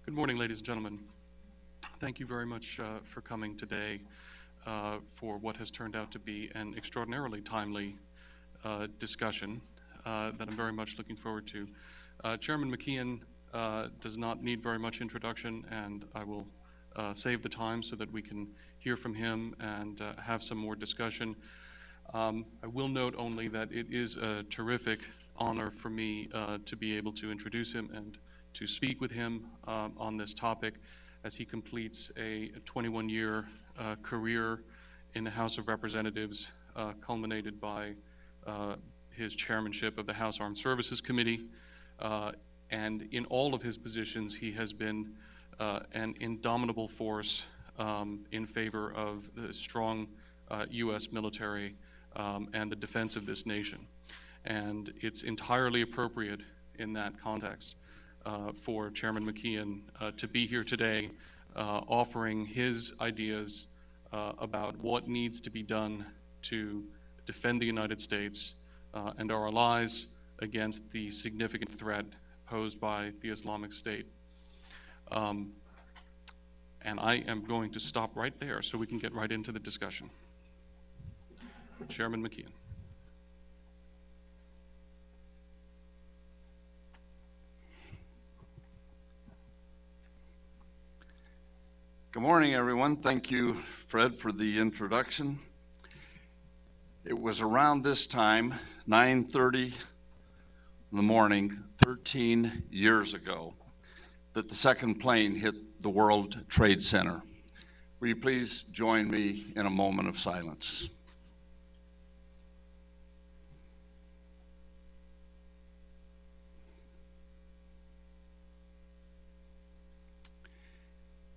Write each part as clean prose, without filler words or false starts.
Good morning, ladies and gentlemen. Thank you very much for coming today for what has turned out to be an extraordinarily timely discussion that I'm very much looking forward to. Chairman McKeon does not need very much introduction, and I will save the time so that we can hear from him and have some more discussion. I will note only that it is a terrific honor for me to be able to introduce him and to speak with him on this topic as he completes a 21-year career in the House of Representatives, culminated by his chairmanship of the House Armed Services Committee. And in all of his positions, he has been an indomitable force in favor of the strong U.S. military and the defense of this nation. And it's entirely appropriate in that context for Chairman McKeon to be here today offering his ideas about what needs to be done to defend the United States and our allies against the significant threat posed by the Islamic State. And I am going to stop right there so we can get right into the discussion. Chairman McKeon. Good morning, everyone. Thank you, Fred, for the introduction. It was around this time, 9:30 in the morning, 13 years ago, that the second plane hit the World Trade Center. Will you please join me in a moment of silence?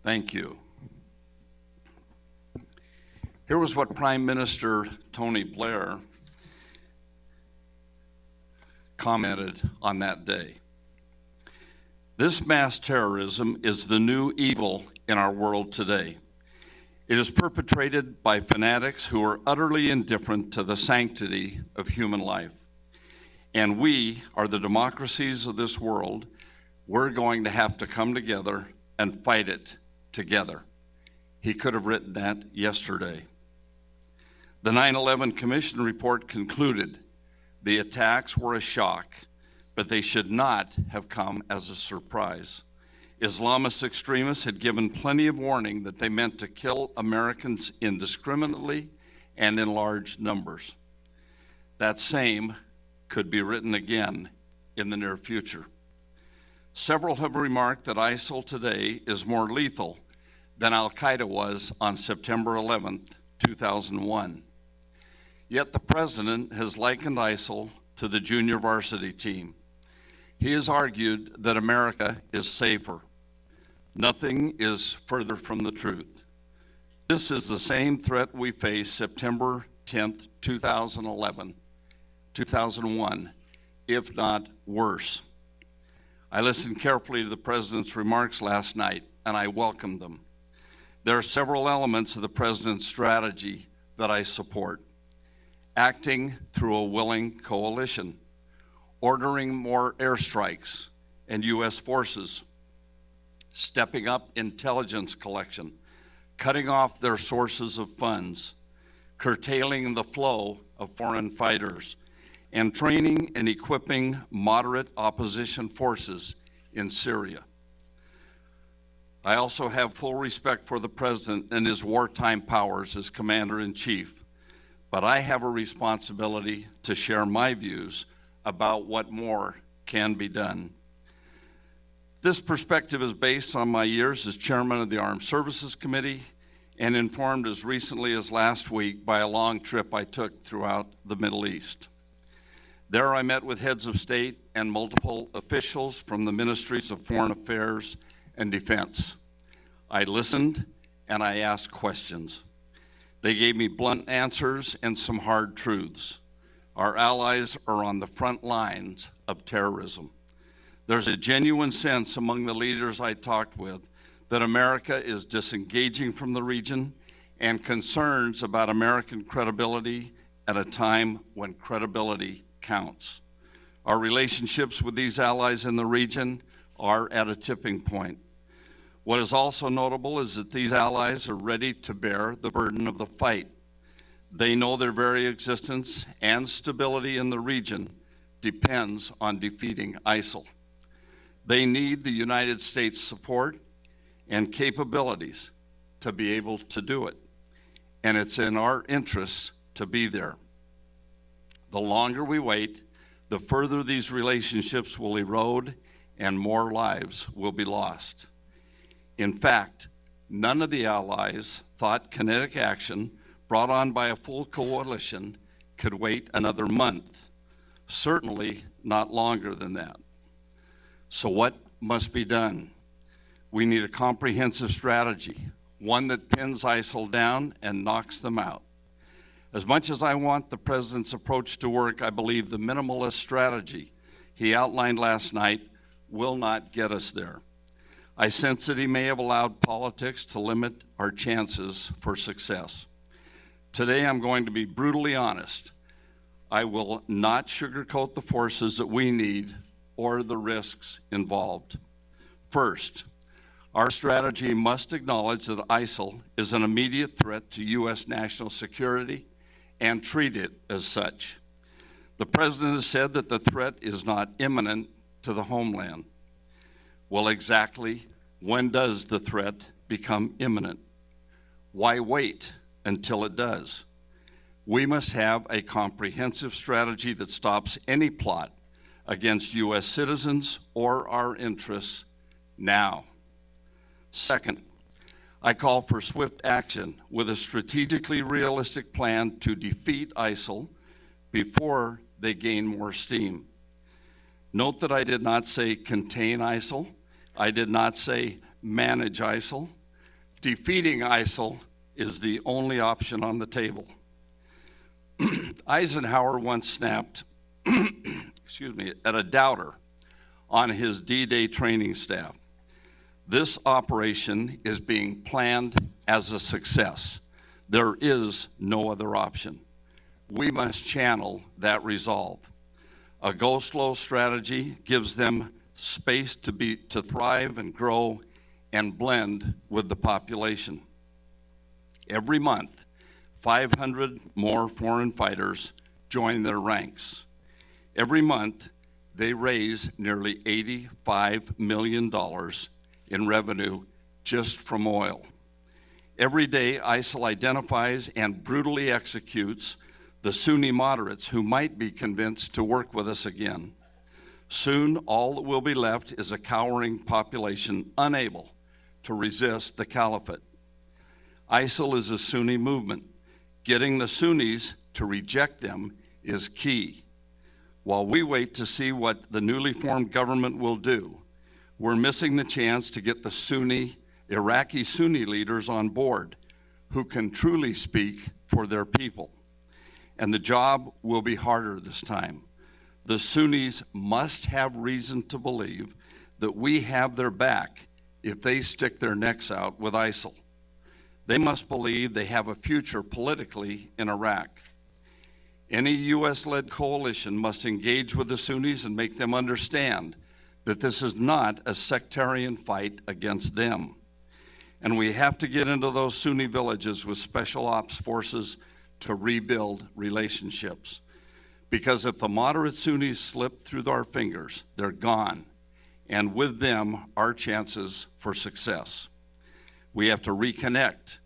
Thank you. Here was what Prime Minister Tony Blair commented on that day. This mass terrorism is the new evil in our world today. It is perpetrated by fanatics who are utterly indifferent to the sanctity of human life. And we are the democracies of this world. We're going to have to come together and fight it together. He could have written that yesterday. The 9/11 Commission report concluded the attacks were a shock, but they should not have come as a surprise. Islamist extremists had given plenty of warning that they meant to kill Americans indiscriminately and in large numbers. That same could be written again in the near future. Several have remarked that ISIL today is more lethal than al-Qaeda was on September 11th, 2001. Yet the president has likened ISIL to the junior varsity team. He has argued that America is safer. Nothing is further from the truth. This is the same threat we faced September 10th, 2001, if not worse. I listened carefully to the president's remarks last night, and I welcomed them. There are several elements of the president's strategy that I support. Acting through a willing coalition, ordering more airstrikes and U.S. forces, stepping up intelligence collection, cutting off their sources of funds, curtailing the flow of foreign fighters, and training and equipping moderate opposition forces in Syria. I also have full respect for the president and his wartime powers as commander-in-chief, but I have a responsibility to share my views about what more can be done. This perspective is based on my years as chairman of the Armed Services Committee and informed as recently as last week by a long trip I took throughout the Middle East. There I met with heads of state and multiple officials from the ministries of Foreign Affairs and Defense. I listened and I asked questions. They gave me blunt answers and some hard truths. Our allies are on the front lines of terrorism. There's a genuine sense among the leaders I talked with that America is disengaging from the region and concerns about American credibility at a time when credibility counts. Our relationships with these allies in the region are at a tipping point. What is also notable is that these allies are ready to bear the burden of the fight. They know their very existence and stability in the region depends on defeating ISIL. They need the United States' support and capabilities to be able to do it, and it's in our interests to be there. The longer we wait, the further these relationships will erode and more lives will be lost. In fact, none of the allies thought kinetic action brought on by a full coalition could wait another month, certainly not longer than that. So what must be done? We need a comprehensive strategy, one that pins ISIL down and knocks them out. As much as I want the President's approach to work, I believe the minimalist strategy he outlined last night will not get us there. I sense that he may have allowed politics to limit our chances for success. Today, I'm going to be brutally honest. I will not sugarcoat the forces that we need or the risks involved. First, our strategy must acknowledge that ISIL is an immediate threat to U.S. national security and treat it as such. The President has said that the threat is not imminent to the homeland. Well, exactly when does the threat become imminent? Why wait until it does? We must have a comprehensive strategy that stops any plot against U.S. citizens or our interests now. Second, I call for swift action with a strategically realistic plan to defeat ISIL before they gain more steam. Note that I did not say contain ISIL. I did not say manage ISIL. Defeating ISIL is the only option on the table. Eisenhower once snapped at a doubter on his D-Day training staff. This operation is being planned as a success. There is no other option. We must channel that resolve. A go-slow strategy gives them space to thrive and grow and blend with the population. Every month, 500 more foreign fighters join their ranks. Every month, they raise nearly $85 million in revenue just from oil. Every day, ISIL identifies and brutally executes the Sunni moderates who might be convinced to work with us again. Soon, all that will be left is a cowering population unable to resist the caliphate. ISIL is a Sunni movement. Getting the Sunnis to reject them is key. While we wait to see what the newly formed government will do, we're missing the chance to get the Iraqi Sunni leaders on board who can truly speak for their people. And the job will be harder this time. The Sunnis must have reason to believe that we have their back if they stick their necks out with ISIL. They must believe they have a future politically in Iraq. Any U.S.-led coalition must engage with the Sunnis and make them understand that this is not a sectarian fight against them. And we have to get into those Sunni villages with special ops forces to rebuild relationships. Because if the moderate Sunnis slip through our fingers, they're gone. And with them, our chances for success. We have to reconnect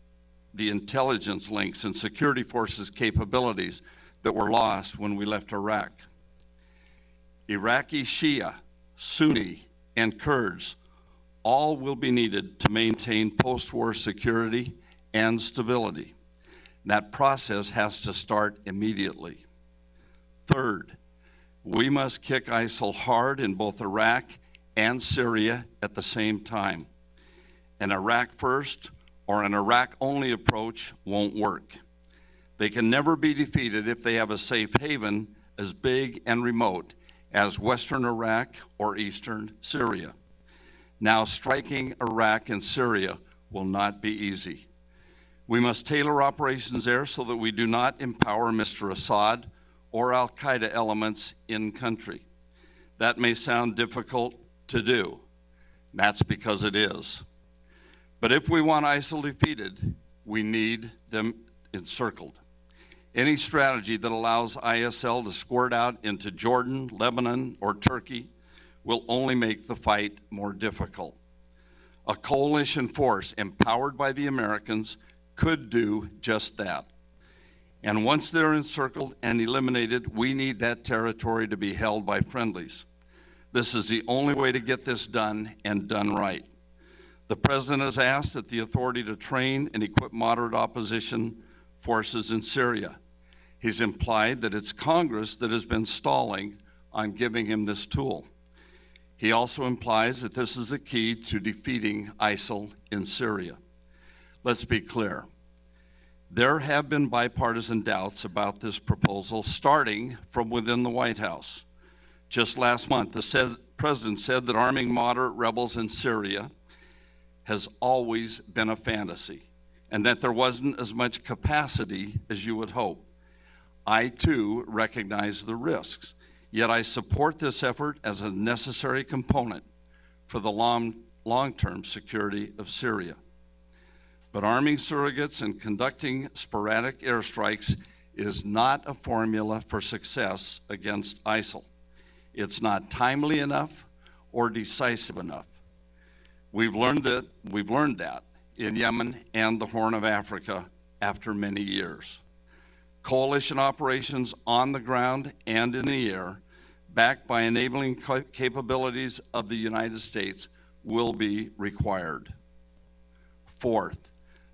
the intelligence links and security forces capabilities that were lost when we left Iraq. Iraqi Shia, Sunni, and Kurds all will be needed to maintain post-war security and stability. That process has to start immediately. Third, we must kick ISIL hard in both Iraq and Syria at the same time. An Iraq first or an Iraq only approach won't work. They can never be defeated if they have a safe haven as big and remote as Western Iraq or Eastern Syria. Now, striking Iraq and Syria will not be easy. We must tailor operations there so that we do not empower Mr. Assad or al-Qaeda elements in country. That may sound difficult to do. That's because it is. But if we want ISIL defeated, we need them encircled. Any strategy that allows ISIL to squirt out into Jordan, Lebanon, or Turkey will only make the fight more difficult. A coalition force empowered by the Americans could do just that. And once they're encircled and eliminated, we need that territory to be held by friendlies. This is the only way to get this done and done right. The President has asked that the authority to train and equip moderate opposition forces in Syria. He's implied that it's Congress that has been stalling on giving him this tool. He also implies that this is the key to defeating ISIL in Syria. Let's be clear. There have been bipartisan doubts about this proposal, starting from within the White House. Just last month, the President said that arming moderate rebels in Syria has always been a fantasy, and that there wasn't as much capacity as you would hope. I, too, recognize the risks, yet I support this effort as a necessary component for the long-term security of Syria. But arming surrogates and conducting sporadic airstrikes is not a formula for success against ISIL. It's not timely enough or decisive enough. We've learned that in Yemen and the Horn of Africa after many years. Coalition operations on the ground and in the air, backed by enabling capabilities of the United States, will be required. Fourth,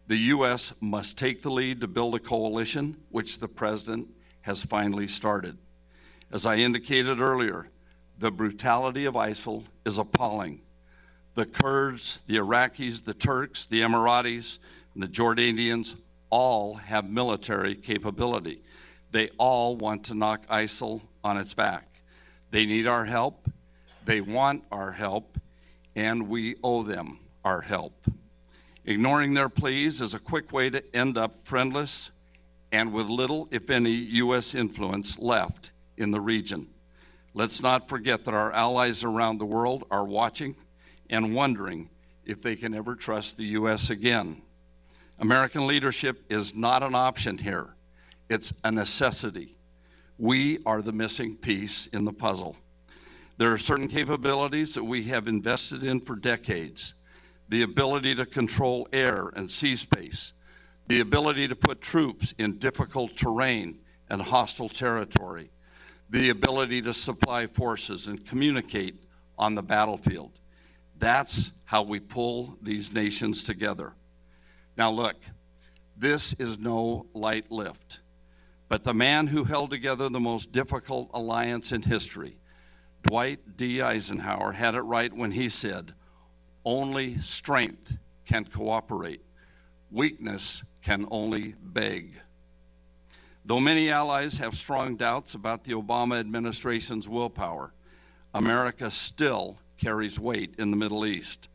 the U.S. must take the lead to build a coalition, which the President has finally started. As I indicated earlier, the brutality of ISIL is appalling. The Kurds, the Iraqis, the Turks, the Emiratis, and the Jordanians all have military capability. They all want to knock ISIL on its back. They need our help, they want our help, and we owe them our help. Ignoring their pleas is a quick way to end up friendless and with little, if any, U.S. influence left in the region. Let's not forget that our allies around the world are watching and wondering if they can ever trust the U.S. again. American leadership is not an option here. It's a necessity. We are the missing piece in the puzzle. There are certain capabilities that we have invested in for decades. The ability to control air and sea space, the ability to put troops in difficult terrain and hostile territory, the ability to supply forces and communicate on the battlefield. That's how we pull these nations together. Now look, this is no light lift, but the man who held together the most difficult alliance in history, Dwight D. Eisenhower, had it right when he said, "Only strength can cooperate. Weakness can only beg." Though many allies have strong doubts about the Obama administration's willpower, America still carries weight in the Middle East.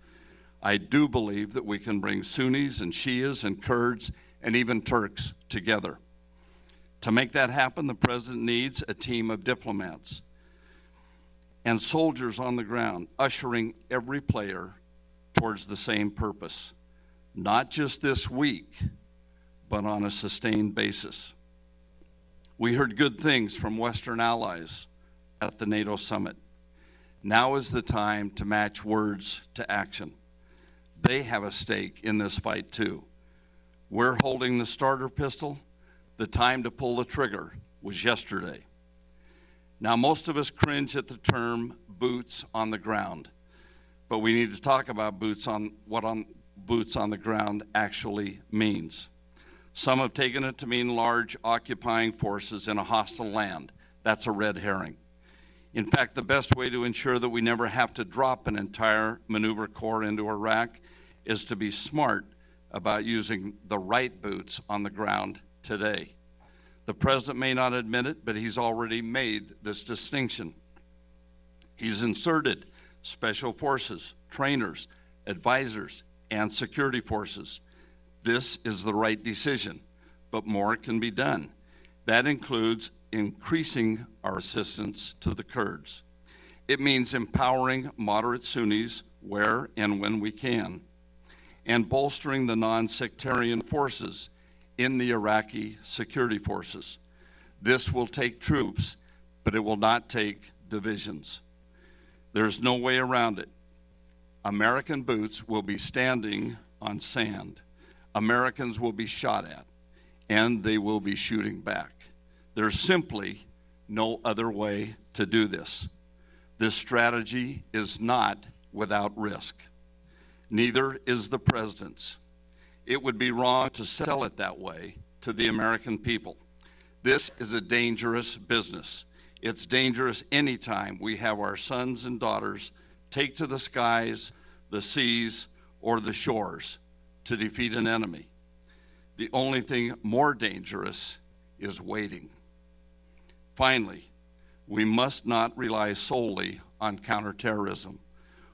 I do believe that we can bring Sunnis and Shias and Kurds and even Turks together. To make that happen, the President needs a team of diplomats and soldiers on the ground, ushering every player towards the same purpose, not just this week, but on a sustained basis. We heard good things from Western allies at the NATO summit. Now is the time to match words to action. They have a stake in this fight too. We're holding the starter pistol. The time to pull the trigger was yesterday. Now, most of us cringe at the term boots on the ground, but we need to talk about boots on the ground actually means. Some have taken it to mean large occupying forces in a hostile land. That's a red herring. In fact, the best way to ensure that we never have to drop an entire maneuver corps into Iraq is to be smart about using the right boots on the ground today. The President may not admit it, but he's already made this distinction. He's inserted special forces, trainers, advisors, and security forces. This is the right decision, but more can be done. That includes increasing our assistance to the Kurds. It means empowering moderate Sunnis where and when we can. and bolstering the non-sectarian forces in the Iraqi security forces. This will take troops, but it will not take divisions. There's no way around it. American boots will be standing on sand. Americans will be shot at, and they will be shooting back. There's simply no other way to do this. This strategy is not without risk. Neither is the president's. It would be wrong to sell it that way to the American people. This is a dangerous business. It's dangerous anytime we have our sons and daughters take to the skies, the seas, or the shores to defeat an enemy. The only thing more dangerous is waiting. Finally, we must not rely solely on counterterrorism.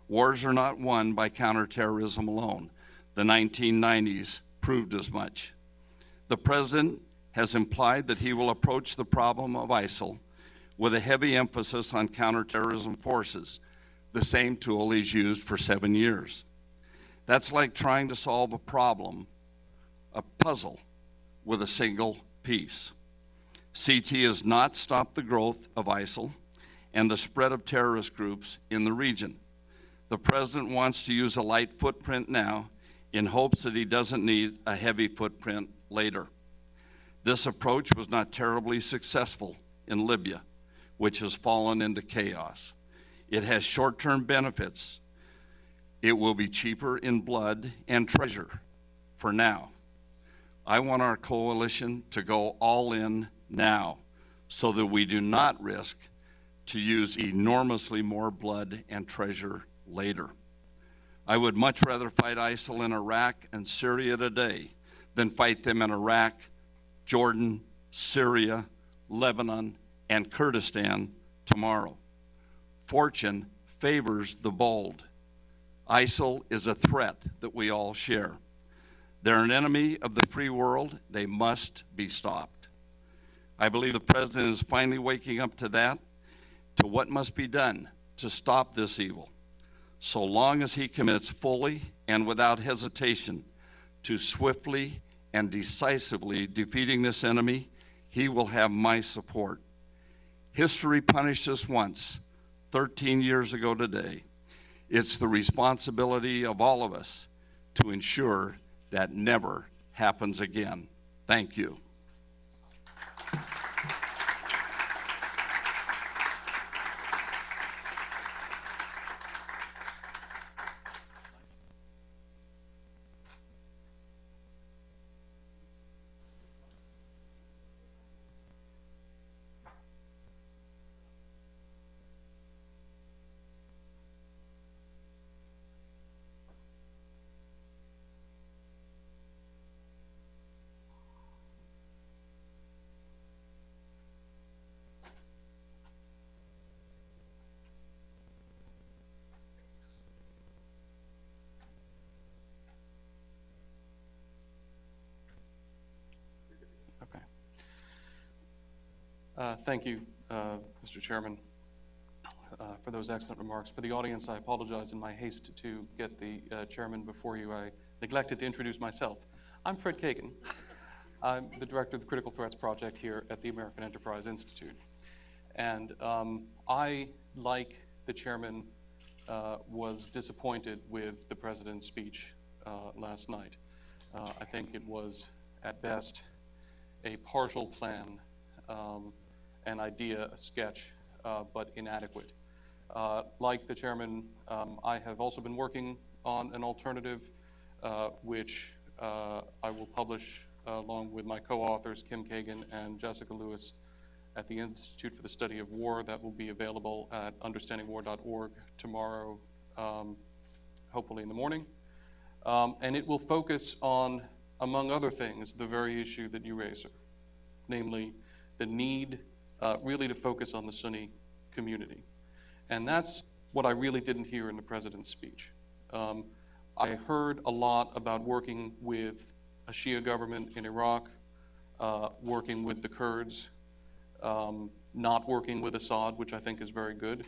Wars are not won by counterterrorism alone. The 1990s proved as much. The president has implied that he will approach the problem of ISIL with a heavy emphasis on counterterrorism forces, the same tool he's used for 7 years. That's like trying to solve a problem, a puzzle, with a single piece. CT has not stopped the growth of ISIL and the spread of terrorist groups in the region. The president wants to use a light footprint now in hopes that he doesn't need a heavy footprint later. This approach was not terribly successful in Libya, which has fallen into chaos. It has short-term benefits. It will be cheaper in blood and treasure for now. I want our coalition to go all in now so that we do not risk to use enormously more blood and treasure later. I would much rather fight ISIL in Iraq and Syria today than fight them in Iraq, Jordan, Syria, Lebanon, and Kurdistan tomorrow. Fortune favors the bold. ISIL is a threat that we all share. They're an enemy of the free world. They must be stopped. I believe the president is finally waking up to that, to what must be done to stop this evil. So long as he commits fully and without hesitation to swiftly and decisively defeating this enemy, he will have my support. History punished us once, 13 years ago today. It's the responsibility of all of us to ensure that never happens again. Thank you. Thank you, Mr. Chairman, for those excellent remarks. For the audience, I apologize in my haste to get the chairman before you. I neglected to introduce myself. I'm Fred Kagan. I'm the director of the Critical Threats Project here at the American Enterprise Institute. And I, like the chairman, was disappointed with the president's speech last night. I think it was, at best, a partial plan, an idea, a sketch, but inadequate. Like the chairman, I have also been working on an alternative, which I will publish along with my co-authors, Kim Kagan and Jessica Lewis, at the Institute for the Study of War. That will be available at understandingwar.org tomorrow, hopefully in the morning. And it will focus on, among other things, the very issue that you raise, sir, namely the need really to focus on the Sunni community. And that's what I really didn't hear in the president's speech. I heard a lot about working with a Shia government in Iraq, working with the Kurds, not working with Assad, which I think is very good.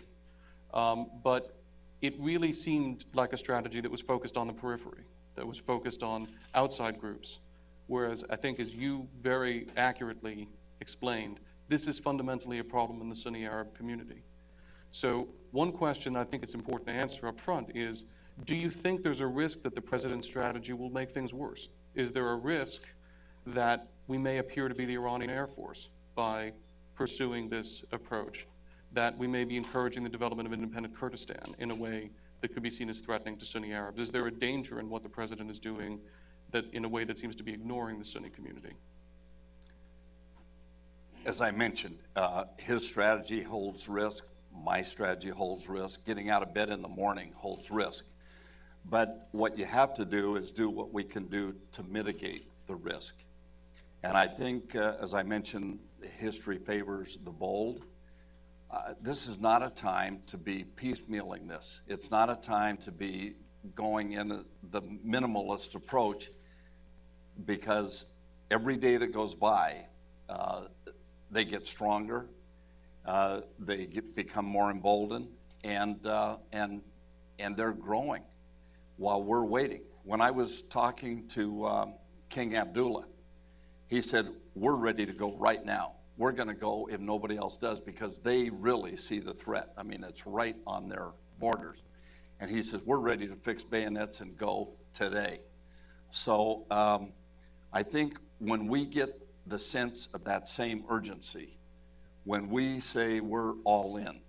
But it really seemed like a strategy that was focused on the periphery, that was focused on outside groups, whereas I think, as you very accurately explained, this is fundamentally a problem in the Sunni Arab community. So one question I think it's important to answer up front is, do you think there's a risk that the president's strategy will make things worse? Is there a risk that we may appear to be the Iranian Air Force by pursuing this approach, that we may be encouraging the development of independent Kurdistan in a way that could be seen as threatening to Sunni Arabs? Is there a danger in what the president is doing that in a way that seems to be ignoring the Sunni community? As I mentioned, his strategy holds risk. My strategy holds risk. Getting out of bed in the morning holds risk. But what you have to do is do what we can do to mitigate the risk. And I think, as I mentioned, history favors the bold. This is not a time to be piecemealing this. It's not a time to be going in the minimalist approach, because every day that goes by, they get stronger, become more emboldened, and they're growing while we're waiting. When I was talking to King Abdullah, he said, we're ready to go right now. We're going to go if nobody else does, because they really see the threat. I mean, it's right on their borders. And he says, we're ready to fix bayonets and go today. So I think when we get the sense of that same urgency, when we say we're all in,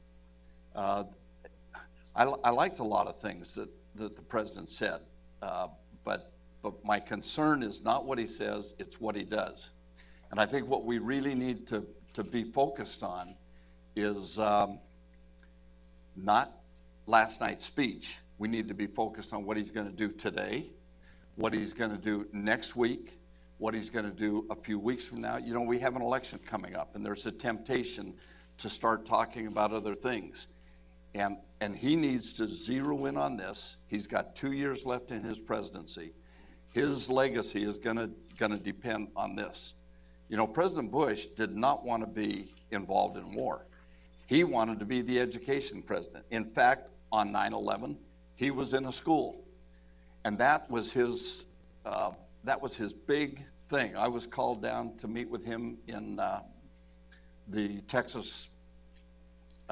I liked a lot of things that the president said, but my concern is not what he says, it's what he does. And I think what we really need to be focused on is not last night's speech. We need to be focused on what he's going to do today, what he's going to do next week, what he's going to do a few weeks from now. You know, we have an election coming up, and there's a temptation to start talking about other things. And he needs to zero in on this. He's got 2 years left in his presidency. His legacy is going to depend on this. You know, President Bush did not want to be involved in war. He wanted to be the education president. In fact, on 9/11, he was in a school, and that was his big thing. I was called down to meet with him in the Texas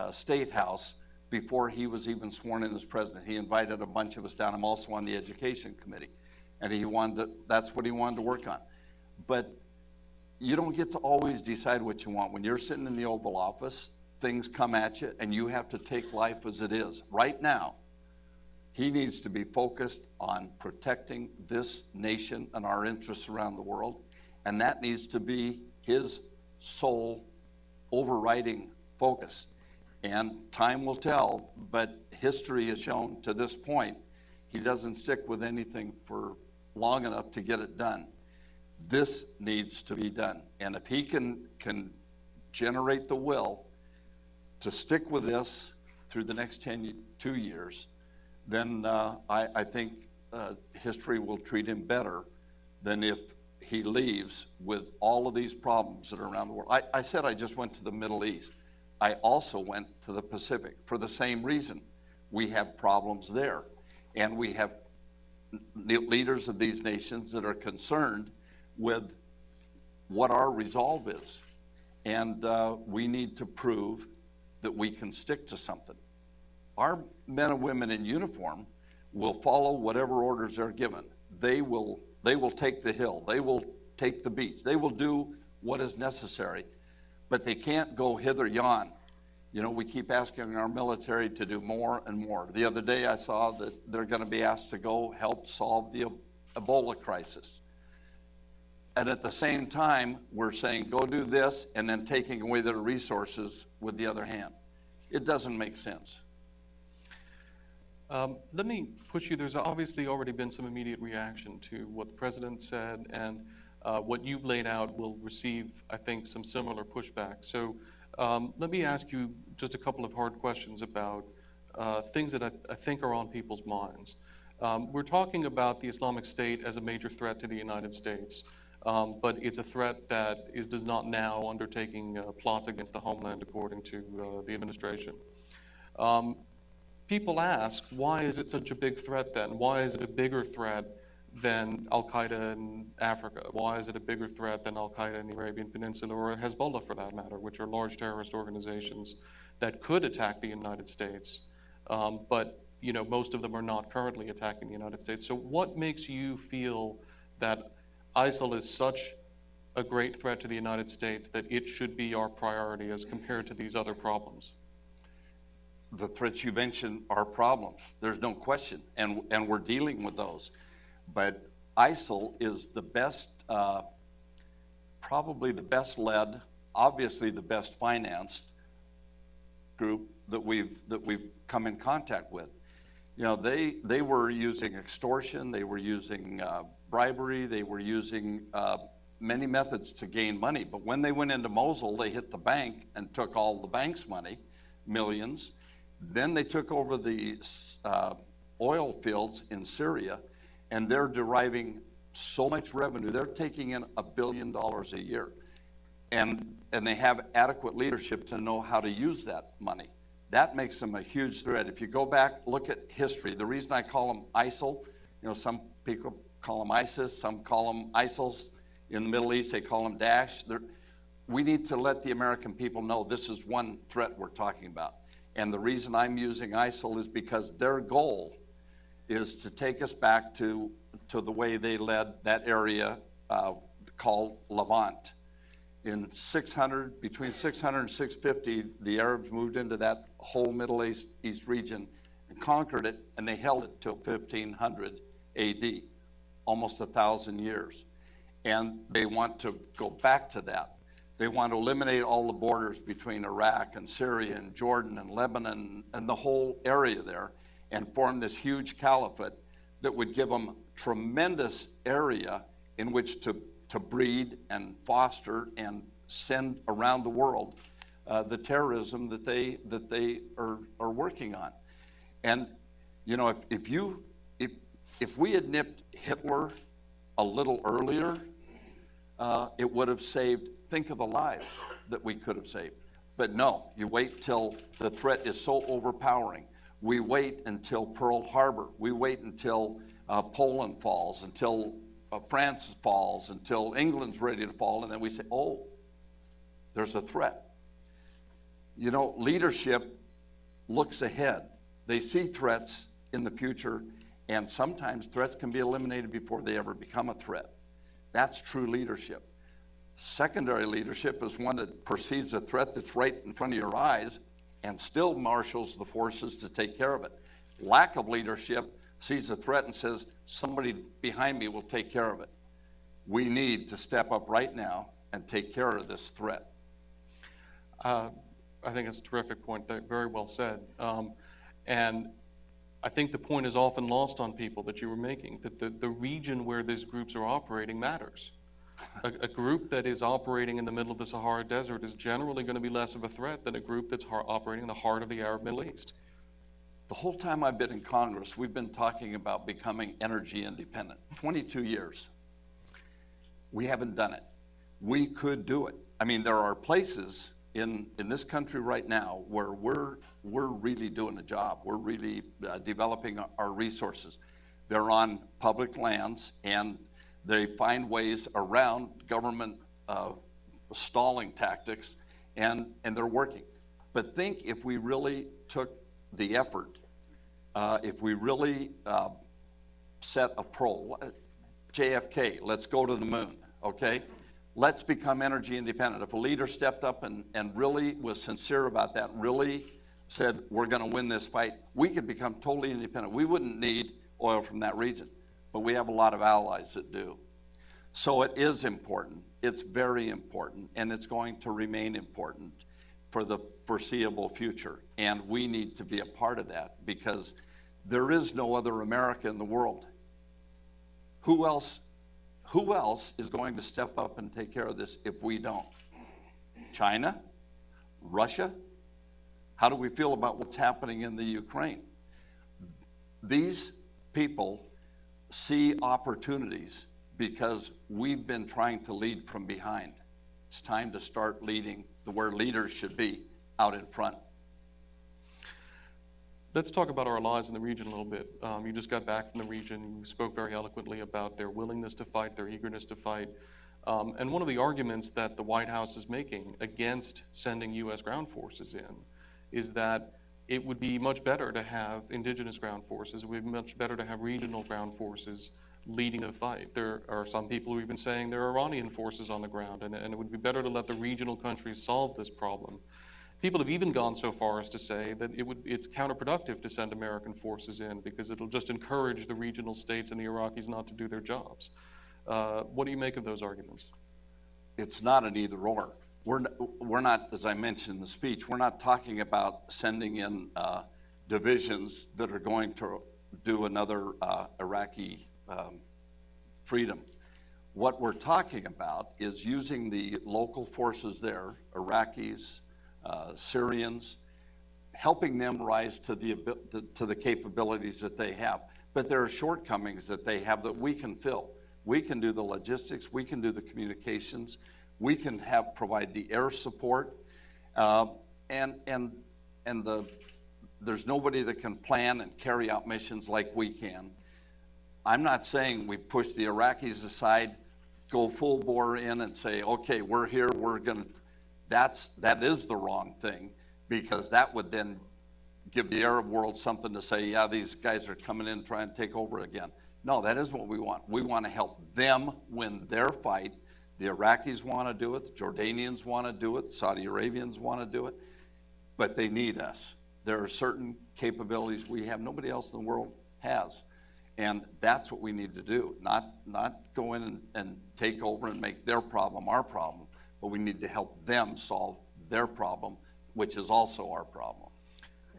State House before he was even sworn in as president. He invited a bunch of us down. I'm also on the education committee, and that's what he wanted to work on. But you don't get to always decide what you want. When you're sitting in the Oval Office, things come at you, and you have to take life as it is. Right now, he needs to be focused on protecting this nation and our interests around the world, and that needs to be his sole overriding focus. And time will tell, but history has shown to this point, he doesn't stick with anything for long enough to get it done. This needs to be done. And if he can generate the will to stick with this through the next 2 years, then I think history will treat him better than if he leaves with all of these problems that are around the world. I said I just went to the Middle East. I also went to the Pacific for the same reason. We have problems there. And we have leaders of these nations that are concerned with what our resolve is. And we need to prove that we can stick to something. Our men and women in uniform will follow whatever orders they're given. They will take the hill. They will take the beach. They will do what is necessary. But they can't go hither yon. You know, we keep asking our military to do more and more. The other day I saw that they're going to be asked to go help solve the Ebola crisis. And at the same time, we're saying, go do this, and then taking away their resources with the other hand. It doesn't make sense. Let me push you. There's obviously already been some immediate reaction to what the president said, and what you've laid out will receive, I think, some similar pushback. So let me ask you just a couple of hard questions about things that I think are on people's minds. We're talking about the Islamic State as a major threat to the United States, but it's a threat that does not now undertaking plots against the homeland, according to the administration. People ask, why is it such a big threat then? Why is it a bigger threat than al-Qaeda in Africa? Why is it a bigger threat than al-Qaeda in the Arabian Peninsula, or Hezbollah for that matter, which are large terrorist organizations that could attack the United States, but most of them are not currently attacking the United States. So what makes you feel that ISIL is such a great threat to the United States that it should be our priority as compared to these other problems? The threats you mentioned are problems. There's no question, and we're dealing with those. But ISIL is the best, probably the best led, obviously the best financed group that we've come in contact with. They were using extortion, they were using bribery, they were using many methods to gain money. But when they went into Mosul, they hit the bank and took all the bank's money, millions. Then they took over the oil fields in Syria, and they're deriving so much revenue. They're taking in $1 billion a year. And they have adequate leadership to know how to use that money. That makes them a huge threat. If you go back, look at history. The reason I call them ISIL, some people call them ISIS, some call them ISILs. In the Middle East, they call them Daesh. We need to let the American people know this is one threat we're talking about. And the reason I'm using ISIL is because their goal is to take us back to the way they led that area called Levant. In between 600 and 650, the Arabs moved into that whole Middle East region and conquered it, and they held it till 1500 AD, almost 1,000 years. And they want to go back to that. They want to eliminate all the borders between Iraq and Syria and Jordan and Lebanon and the whole area there, and form this huge caliphate that would give them tremendous area in which to breed and foster and send around the world the terrorism that they are working on. And if we had nipped Hitler a little earlier, it would have saved, think of the lives that we could have saved. But no, you wait till the threat is so overpowering. We wait until Pearl Harbor. We wait until Poland falls, until France falls, until England's ready to fall, and then we say, oh, there's a threat. Leadership looks ahead. They see threats in the future, and sometimes threats can be eliminated before they ever become a threat. That's true leadership. Secondary leadership is one that perceives a threat that's right in front of your eyes and still marshals the forces to take care of it. Lack of leadership sees a threat and says, somebody behind me will take care of it. We need to step up right now and take care of this threat. I think it's a terrific point. Very well said. And I think the point is often lost on people that you were making, that the region where these groups are operating matters. A group that is operating in the middle of the Sahara Desert is generally going to be less of a threat than a group that's operating in the heart of the Arab Middle East. The whole time I've been in Congress, we've been talking about becoming energy independent. 22 years. We haven't done it. We could do it. I mean, there are places in this country right now where we're really doing a job. We're really developing our resources. They're on public lands, and they find ways around government stalling tactics, and they're working. But think if we really took the effort, if we really set a JFK, let's go to the moon, okay? Let's become energy independent. If a leader stepped up and really was sincere about that, really said, we're going to win this fight, we could become totally independent. We wouldn't need oil from that region, but we have a lot of allies that do. So it is important. It's very important, and it's going to remain important for the foreseeable future. And we need to be a part of that because there is no other America in the world. Who else is going to step up and take care of this if we don't? China? Russia? How do we feel about what's happening in the Ukraine? These people see opportunities because we've been trying to lead from behind. It's time to start leading where leaders should be, out in front. Let's talk about our allies in the region a little bit. You just got back from the region. You spoke very eloquently about their willingness to fight, their eagerness to fight. And one of the arguments that the White House is making against sending U.S. ground forces in is that it would be much better to have indigenous ground forces. It would be much better to have regional ground forces leading the fight. There are some people who have been saying there are Iranian forces on the ground, and it would be better to let the regional countries solve this problem. People have even gone so far as to say that it's counterproductive to send American forces in because it'll just encourage the regional states and the Iraqis not to do their jobs. What do you make of those arguments? It's not an either or. We're not, as I mentioned in the speech, we're not talking about sending in divisions that are going to do another Iraqi freedom. What we're talking about is using the local forces there, Iraqis, Syrians, helping them rise to the capabilities that they have. But there are shortcomings that they have that we can fill. We can do the logistics, we can do the communications, we can provide the air support, there's nobody that can plan and carry out missions like we can. I'm not saying we push the Iraqis aside, go full bore in and say, okay, we're here, we're gonna, that is the wrong thing, because that would then give the Arab world something to say, yeah, these guys are coming in trying to take over again. No, that is what we want. We want to help them win their fight. The Iraqis want to do it, the Jordanians want to do it, the Saudi Arabians want to do it, but they need us. There are certain capabilities we have nobody else in the world has. And that's what we need to do, not go in and take over and make their problem our problem, but we need to help them solve their problem, which is also our problem.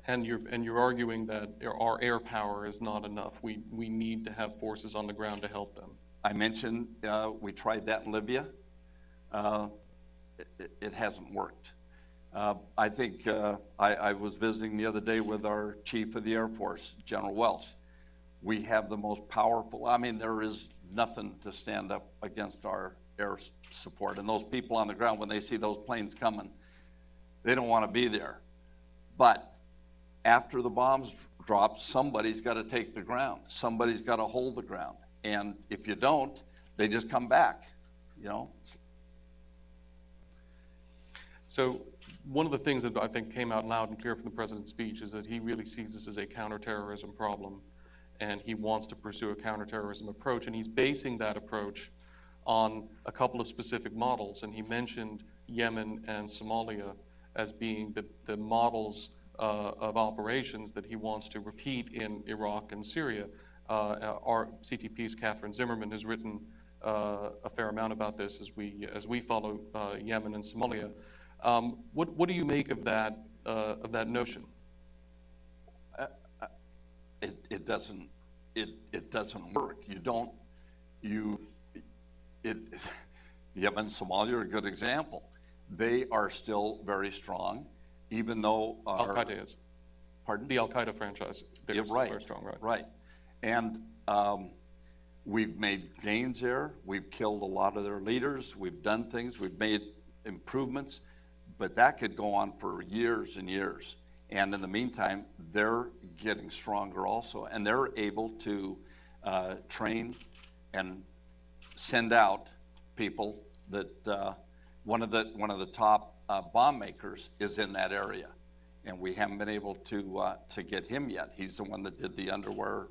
And you're arguing that our air power is not enough. We need to have forces on the ground to help them. I mentioned we tried that in Libya. It hasn't worked. I think I was visiting the other day with our Chief of the Air Force, General Welch. We have the most powerful, there is nothing to stand up against our air support. And those people on the ground, when they see those planes coming, they don't want to be there. But after the bombs drop, somebody's got to take the ground. Somebody's got to hold the ground. And if you don't, they just come back, So one of the things that I think came out loud and clear from the president's speech is that he really sees this as a counterterrorism problem, and he wants to pursue a counterterrorism approach, and he's basing that approach on a couple of specific models. And he mentioned Yemen and Somalia as being the models of operations that he wants to repeat in Iraq and Syria. Our CTP's Catherine Zimmerman has written a fair amount about this as we follow Yemen and Somalia. What do you make of that notion? It doesn't work. Yemen and Somalia are a good example. They are still very strong, even though Al-Qaeda is. Pardon? The Al-Qaeda franchise. They're still very strong, right? Right. And we've made gains there. We've killed a lot of their leaders. We've done things. We've made improvements. But that could go on for years and years. And in the meantime, they're getting stronger also. And they're able to train and send out people that one of the top bomb makers is in that area. And we haven't been able to get him yet. He's the one that did the underwear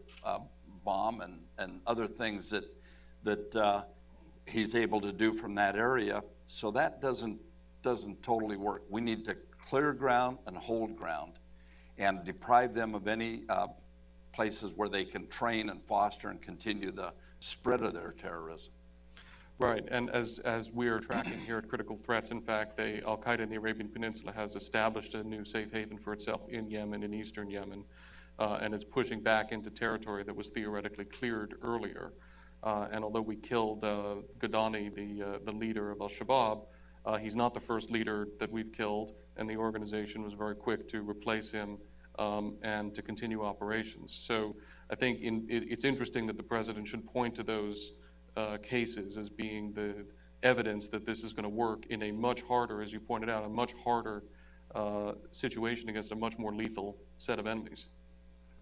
bomb and other things that he's able to do from that area. So that doesn't totally work. We need to clear ground and hold ground and deprive them of any places where they can train and foster and continue the spread of their terrorism. Right, and as we are tracking here at Critical Threats, in fact, Al-Qaeda in the Arabian Peninsula has established a new safe haven for itself in Yemen, in eastern Yemen, and it's pushing back into territory that was theoretically cleared earlier. And although we killed Ghadani, the leader of al-Shabaab, he's not the first leader that we've killed, and the organization was very quick to replace him and to continue operations. So I think it's interesting that the president should point to those cases as being the evidence that this is going to work in a much harder, as you pointed out, a much harder situation against a much more lethal set of enemies.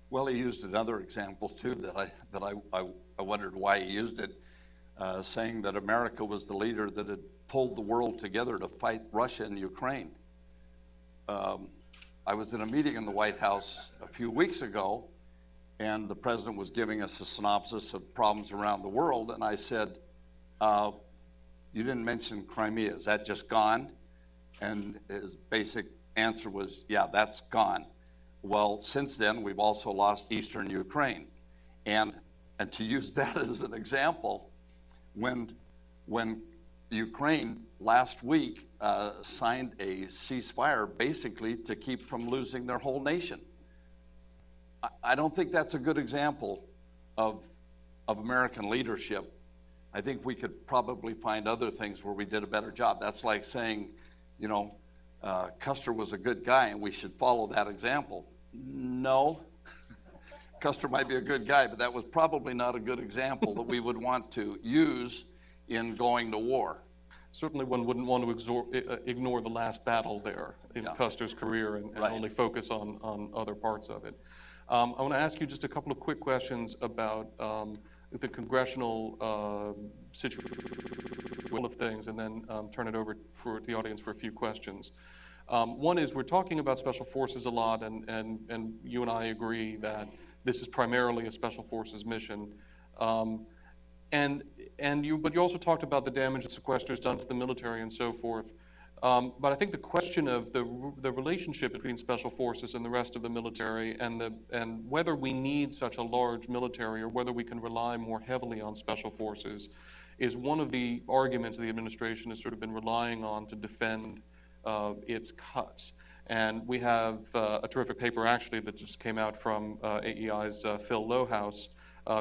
Well, he used another example too that I wondered why he used it, saying that America was the leader that had pulled the world together to fight Russia and Ukraine. I was in a meeting in the White House a few weeks ago, and the president was giving us a synopsis of problems around the world, and I said, you didn't mention Crimea, is that just gone? And his basic answer was, yeah, that's gone. Well, since then, we've also lost eastern Ukraine. And to use that as an example, when Ukraine last week signed a ceasefire basically to keep from losing their whole nation. I don't think that's a good example of American leadership. I think we could probably find other things where we did a better job. That's like saying, you know, Custer was a good guy and we should follow that example. No, Custer might be a good guy, but that was probably not a good example that we would want to use in going to war. Certainly one wouldn't want to ignore the last battle there in Custer's career and Right. only focus on other parts of it. I want to ask you just a couple of quick questions about the congressional situation of things, and then turn it over for the audience for a few questions. One is, we're talking about special forces a lot, and you and I agree that this is primarily a special forces mission. But you also talked about the damage that sequesters done to the military and so forth. But I think the question of the relationship between special forces and the rest of the military, and whether we need such a large military or whether we can rely more heavily on special forces, is one of the arguments the administration has sort of been relying on to defend its cuts. And we have a terrific paper actually that just came out from AEI's Phil Lowhouse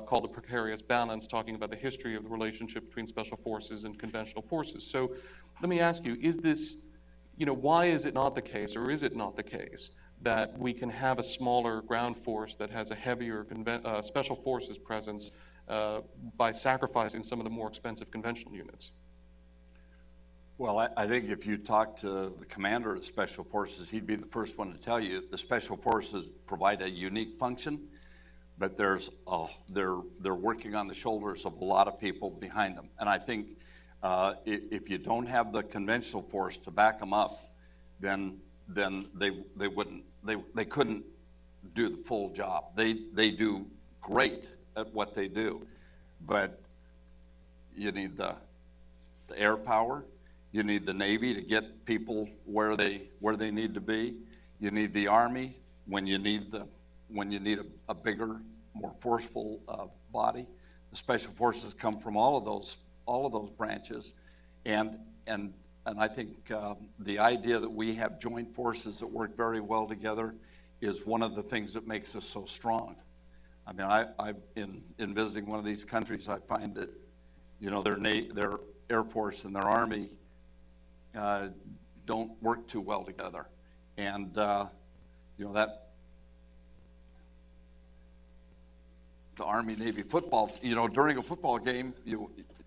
called The Precarious Balance, talking about the history of the relationship between special forces and conventional forces. So let me ask you, is this, why is it not the case, or is it not the case, that we can have a smaller ground force that has a heavier special forces presence by sacrificing some of the more expensive conventional units? Well, I think if you talk to the commander of the Special Forces, he'd be the first one to tell you the Special Forces provide a unique function, but they're working on the shoulders of a lot of people behind them. And I think if you don't have the conventional force to back them up, then they couldn't do the full job. They do great at what they do, but you need the air power. You need the Navy to get people where they need to be. You need the Army when you need a bigger, more forceful body. The Special Forces come from all of those branches, and I think the idea that we have joint forces that work very well together is one of the things that makes us so strong. I mean, in visiting one of these countries, I find that their Air Force and their Army don't work too well together, and that the Army-Navy football, during a football game,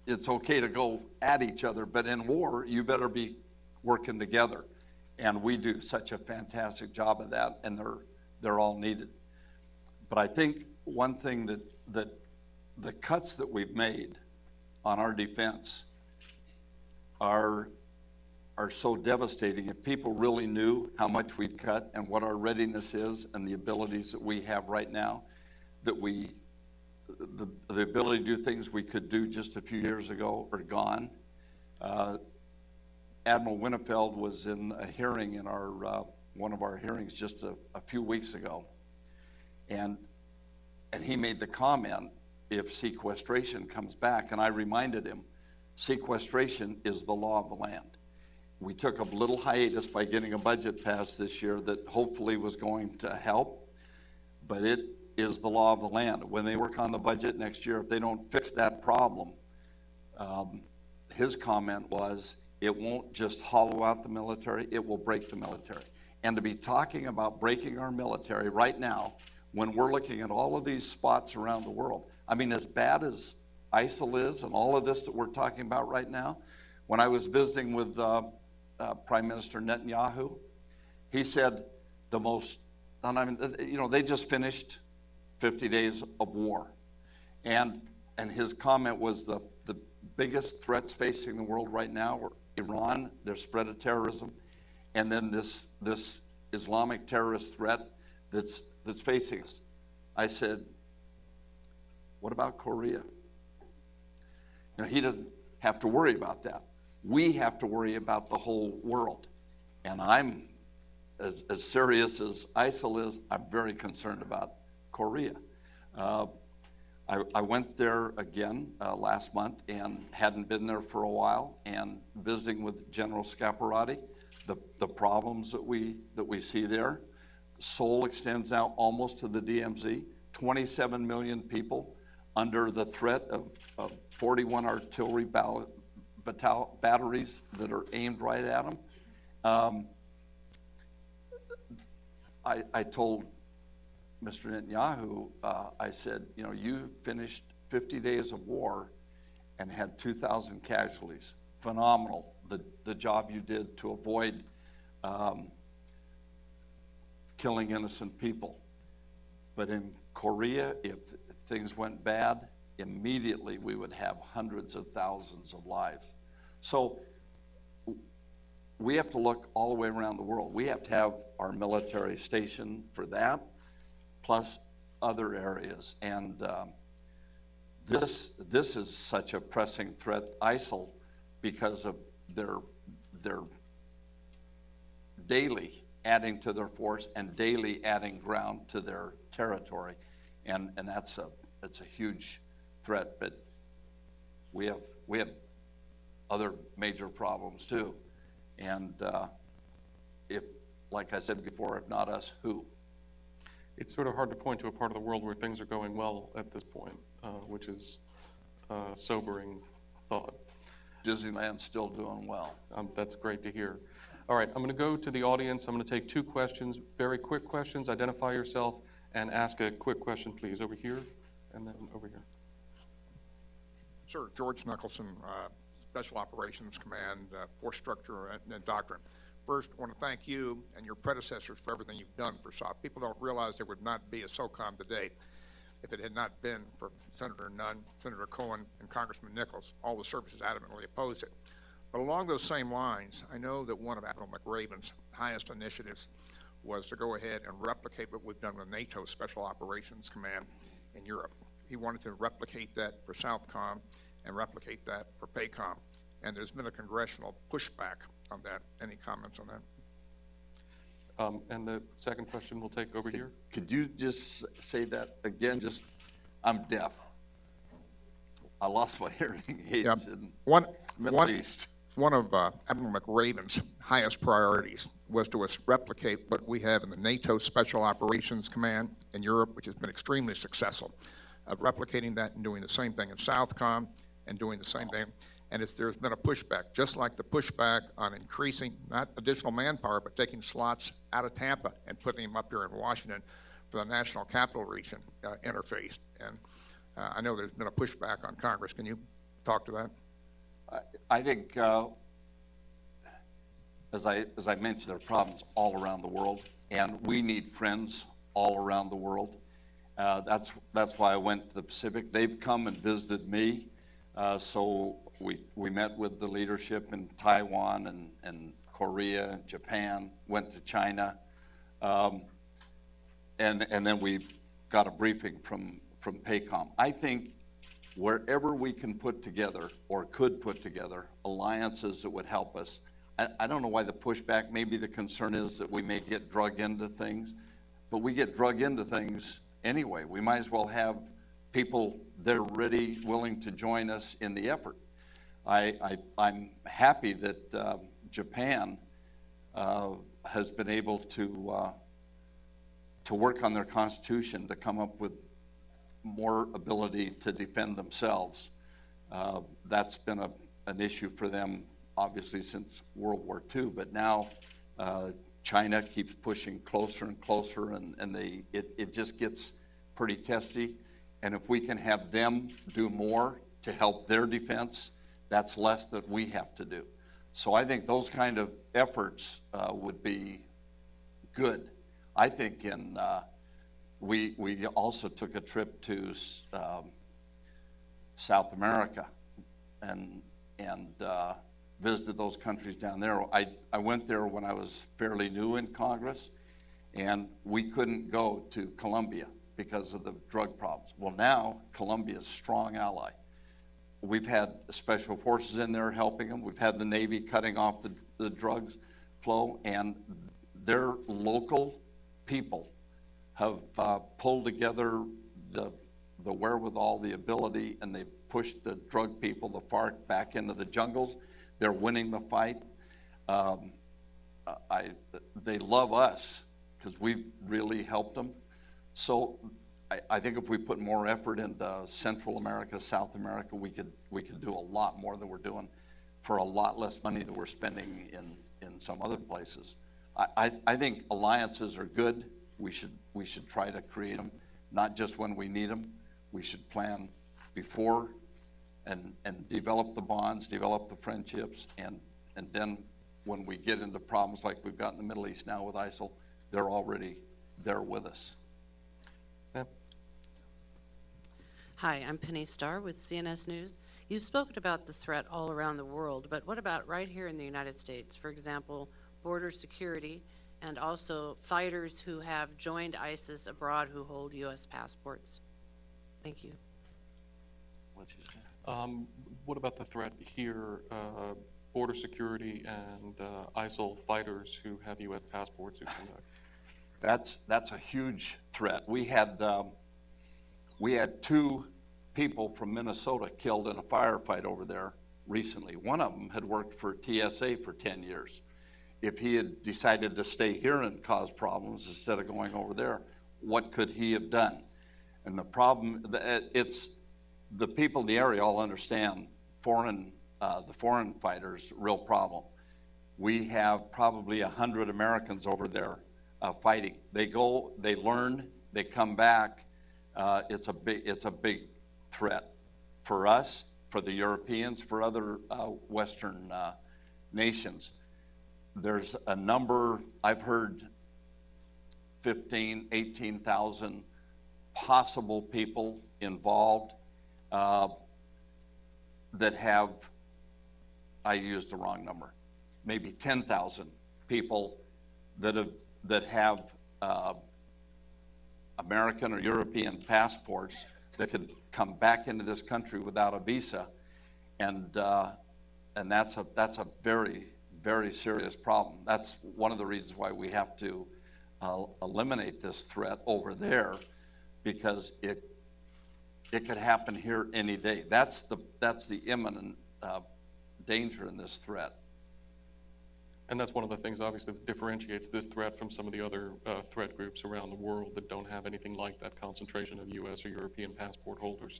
it's okay to go at each other, but in war, you better be working together, and we do such a fantastic job of that, and they're all needed. But I think one thing that the cuts that we've made on our defense are so devastating. If people really knew how much we've cut and what our readiness is and the abilities that we have right now, that the ability to do things we could do just a few years ago are gone. Admiral Winnefeld was in a hearing in one of our hearings just a few weeks ago, and he made the comment, if sequestration comes back, and I reminded him, sequestration is the law of the land. We took a little hiatus by getting a budget passed this year that hopefully was going to help, but it is the law of the land. When they work on the budget next year, if they don't fix that problem, his comment was, it won't just hollow out the military, it will break the military. And to be talking about breaking our military right now, when we're looking at all of these spots around the world, I mean, as bad as ISIL is and all of this that we're talking about right now, when I was visiting with Prime Minister Netanyahu, he said they just finished 50 days of war. And his comment was the biggest threats facing the world right now are Iran, their spread of terrorism, and then this Islamic terrorist threat that's facing us. I said, what about Korea? You know, he doesn't have to worry about that. We have to worry about the whole world. And I'm, as serious as ISIL is, I'm very concerned about Korea. I went there again last month and hadn't been there for a while, and visiting with General Scaparrotti, the problems that we see there. Seoul extends now almost to the DMZ, 27 million people under the threat of 41 artillery batteries that are aimed right at them. I told Mr. Netanyahu, I said, you know, you finished 50 days of war and had 2,000 casualties. Phenomenal, the job you did to avoid killing innocent people. But in Korea, if things went bad, immediately we would have hundreds of thousands of lives. So we have to look all the way around the world. We have to have our military station for that, plus other areas. And this is such a pressing threat, ISIL, because of their daily adding to their force and daily adding ground to their territory. And that's a huge threat, but we have other major problems too. And if, like I said before, if not us, who? It's sort of hard to point to a part of the world where things are going well at this point, which is a sobering thought. Disneyland's still doing well. That's great to hear. All right, I'm going to go to the audience. I'm going to take two questions, very quick questions. Identify yourself and ask a quick question, please. Over here and then over here. Sir, George Nicholson, Special Operations Command, Force Structure and Doctrine. First, I want to thank you and your predecessors for everything you've done for SOP. People don't realize there would not be a SOCOM today if it had not been for Senator Nunn, Senator Cohen, and Congressman Nichols. All the services adamantly opposed it. But along those same lines, I know that one of Admiral McRaven's highest initiatives was to go ahead and replicate what we've done with NATO Special Operations Command in Europe. He wanted to replicate that for Southcom and replicate that for PACOM. And there's been a congressional pushback on that. Any comments on that? And the second question we'll take over here. Could you just say that again? I'm deaf. I lost my hearing aids in Middle East. One of Admiral McRaven's highest priorities was to replicate what we have in the NATO Special Operations Command in Europe, which has been extremely successful, of replicating that and doing the same thing in Southcom and doing the same thing. And there's been a pushback, just like the pushback on increasing, not additional manpower, but taking slots out of Tampa and putting them up here in Washington for the National Capital Region interface. And I know there's been a pushback on Congress. Can you talk to that? I think, as I mentioned, there are problems all around the world, and we need friends all around the world. That's why I went to the Pacific. They've come and visited me, so we met with the leadership in Taiwan and Korea, Japan, went to China, and then we got a briefing from PACOM. I think wherever we can put together or could put together alliances that would help us. I don't know why the pushback, maybe the concern is that we may get drug into things, but we get drug into things anyway. We might as well have people that are ready, willing to join us in the effort. I'm happy that Japan has been able to work on their constitution to come up with more ability to defend themselves. That's been an issue for them, obviously, since World War II. But now China keeps pushing closer and closer, and it just gets pretty testy. And if we can have them do more to help their defense, that's less that we have to do. So I think those kind of efforts would be good. I think in we also took a trip to South America and visited those countries down there. I went there when I was fairly new in Congress, and we couldn't go to Colombia because of the drug problems. Well, now Colombia is a strong ally. We've had special forces in there helping them. We've had the Navy cutting off the drugs flow, and their local people have pulled together the wherewithal, the ability, and they pushed the drug people, the FARC, back into the jungles. They're winning the fight. They love us because we've really helped them. So I think if we put more effort into Central America, South America, we could do a lot more than we're doing for a lot less money than we're spending in some other places. I think alliances are good. We should try to create them, not just when we need them. We should plan before and develop the bonds, develop the friendships, and then when we get into problems like we've got in the Middle East now with ISIL, they're already there with us. Yeah. Hi, I'm Penny Starr with CNS News. You've spoken about the threat all around the world, but what about right here in the United States? For example, border security and also fighters who have joined ISIS abroad who hold U.S. passports. Thank you. What about the threat here, border security and ISIL fighters who have U.S. passports who conduct? That's a huge threat. We had 2 people from Minnesota killed in a firefight over there recently. One of them had worked for TSA for 10 years. If he had decided to stay here and cause problems instead of going over there, what could he have done? And the problem, it's the people in the area all understand the foreign fighters, real problem. We have probably 100 Americans over there fighting. They go, they learn, they come back. It's a big threat for us, for the Europeans, for other Western nations. There's a number, I've heard 15, 18,000 possible people involved that have, I used the wrong number, maybe 10,000 people that have American or European passports that could come back into this country without a visa, and that's a very, very serious problem. That's one of the reasons why we have to eliminate this threat over there, because it could happen here any day. That's the imminent danger in this threat. And that's one of the things, obviously, that differentiates this threat from some of the other threat groups around the world that don't have anything like that concentration of U.S. or European passport holders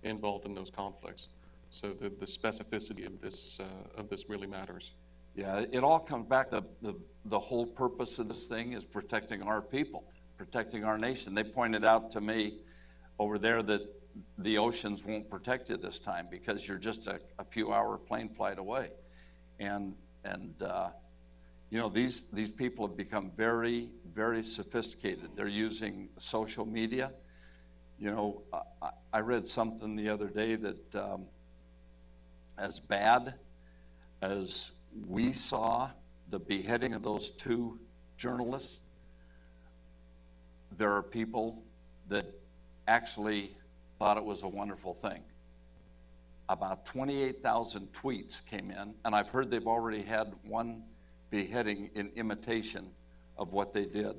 involved in those conflicts. So the specificity of this really matters. Yeah, it all comes back to the whole purpose of this thing is protecting our people, protecting our nation. They pointed out to me over there that the oceans won't protect you this time because you're just a few hour plane flight away. And these people have become very, very sophisticated. They're using social media. I read something the other day that as bad as we saw the beheading of those 2 journalists, there are people that actually thought it was a wonderful thing. About 28,000 tweets came in, and I've heard they've already had 1 beheading in imitation of what they did.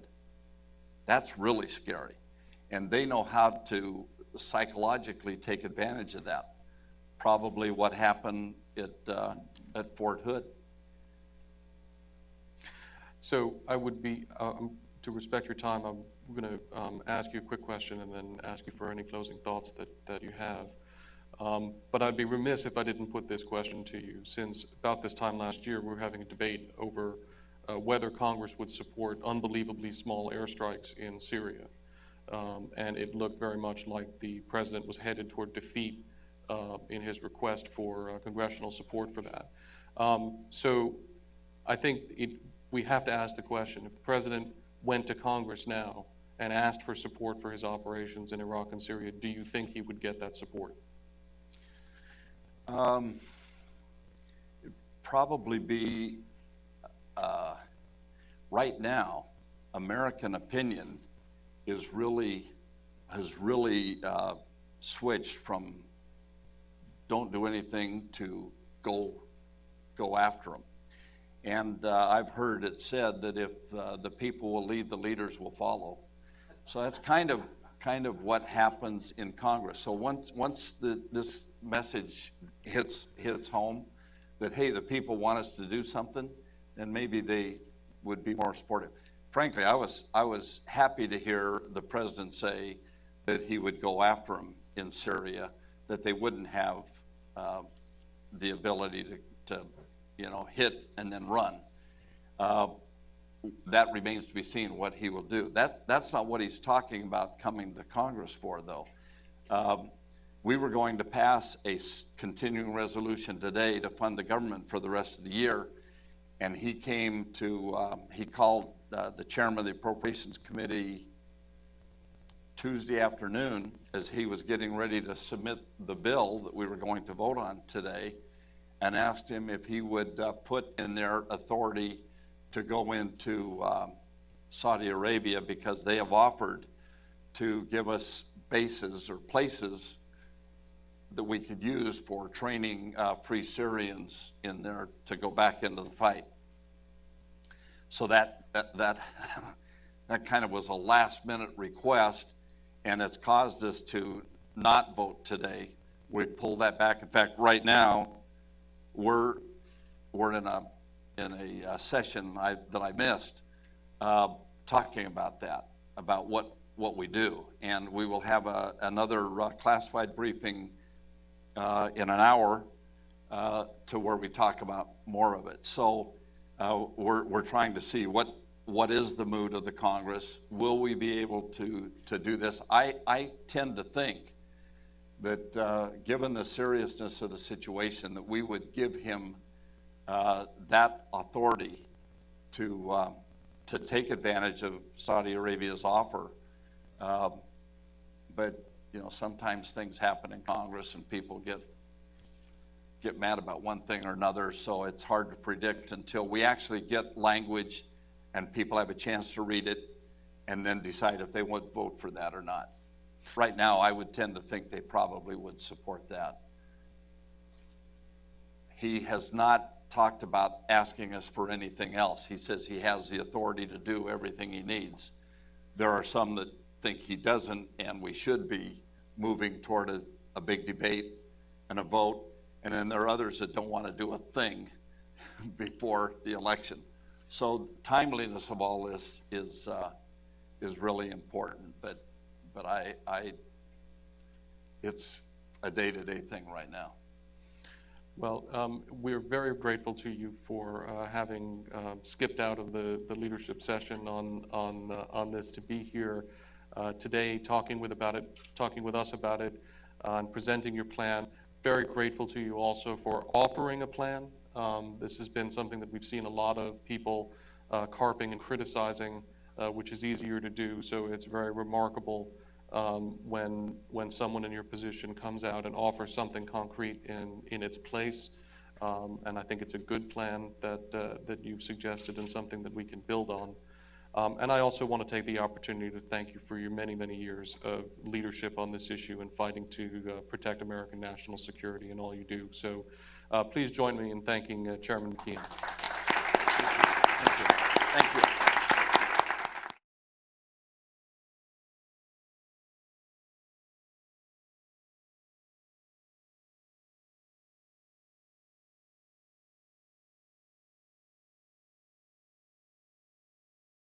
That's really scary. And they know how to psychologically take advantage of that. Probably what happened at Fort Hood. So I would be, to respect your time, I'm going to ask you a quick question and then ask you for any closing thoughts that you have. But I'd be remiss if I didn't put this question to you, since about this time last year, we were having a debate over whether Congress would support unbelievably small airstrikes in Syria. And it looked very much like the president was headed toward defeat in his request for congressional support for that. So I think we have to ask the question, if the president went to Congress now and asked for support for his operations in Iraq and Syria, do you think he would get that support? Probably be, right now, American opinion has really switched from don't do anything to go after them. And I've heard it said that if the people will lead, the leaders will follow. So that's kind of what happens in Congress. So once this message hits home, that hey, the people want us to do something, then maybe they would be more supportive. Frankly, I was happy to hear the president say that he would go after them in Syria, that they wouldn't have the ability to hit and then run. That remains to be seen what he will do. That's not what he's talking about coming to Congress for, though. We were going to pass a continuing resolution today to fund the government for the rest of the year, and he called the chairman of the Appropriations Committee Tuesday afternoon as he was getting ready to submit the bill that we were going to vote on today, and asked him if he would put in their authority to go into Saudi Arabia, because they have offered to give us bases or places that we could use for training Free Syrians in there to go back into the fight. So that kind of was a last-minute request, and it's caused us to not vote today. We pulled that back. In fact, right now we're in a session that I missed, talking about that, about what we do, and we will have another classified briefing in an hour to where we talk about more of it. So we're trying to see what is the mood of the Congress. Will we be able to do this? I tend to think that given the seriousness of the situation, that we would give him that authority to take advantage of Saudi Arabia's offer. But sometimes things happen in Congress and people get mad about one thing or another, so it's hard to predict until we actually get language and people have a chance to read it and then decide if they want to vote for that or not. Right now, I would tend to think they probably would support that. He has not talked about asking us for anything else. He says he has the authority to do everything he needs. There are some that think he doesn't, and we should be moving toward a big debate and a vote, and then there are others that don't want to do a thing before the election. So timeliness of all this is really important, but it's a day-to-day thing right now. Well, we're very grateful to you for having skipped out of the leadership session on this to be here today, talking with us about it, and presenting your plan. Very grateful to you also for offering a plan. This has been something that we've seen a lot of people carping and criticizing, which is easier to do. So it's very remarkable when someone in your position comes out and offers something concrete in its place. And I think it's a good plan that you've suggested and something that we can build on. And I also want to take the opportunity to thank you for your many, many years of leadership on this issue and fighting to protect American national security and all you do. So please join me in thanking Chairman McKeon.